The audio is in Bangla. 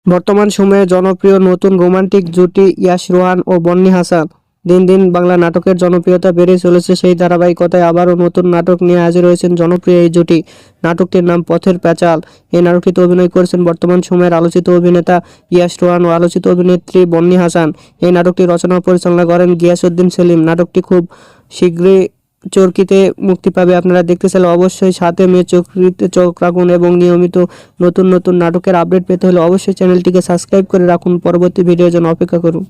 বর্তমান সময়ে জনপ্রিয় নতুন রোমান্টিক জুটি ইয়াশ রোহান ও বন্নি হাসান। দিন দিন বাংলা নাটকের জনপ্রিয়তা বেড়ে চলেছে, সেই ধারাবাহিকতায় আবারও নতুন নাটক নিয়ে হাজির হয়েছেন জনপ্রিয় এই জুটি। নাটকটির নাম পথের প্যাচাল। এই নাটকটিতে অভিনয় করেছেন বর্তমান সময়ের আলোচিত অভিনেতা ইয়াশ রোহান ও আলোচিত অভিনেত্রী বন্নি হাসান। এই নাটকটি রচনা ও পরিচালনা করেন গিয়াসউদ্দিন সেলিম। নাটকটি খুব শীঘ্রই চরকিতে মুক্তি পাবে। আপনারা দেখতে চাইলে অবশ্যই 7 মে চরকিতে চোখ রাখুন এবং নিয়মিত নতুন নতুন নাটকের আপডেট পেতে হলে অবশ্যই চ্যানেলটিকে সাবস্ক্রাইব করে রাখুন। পরবর্তী ভিডিওর জন্য অপেক্ষা করুন।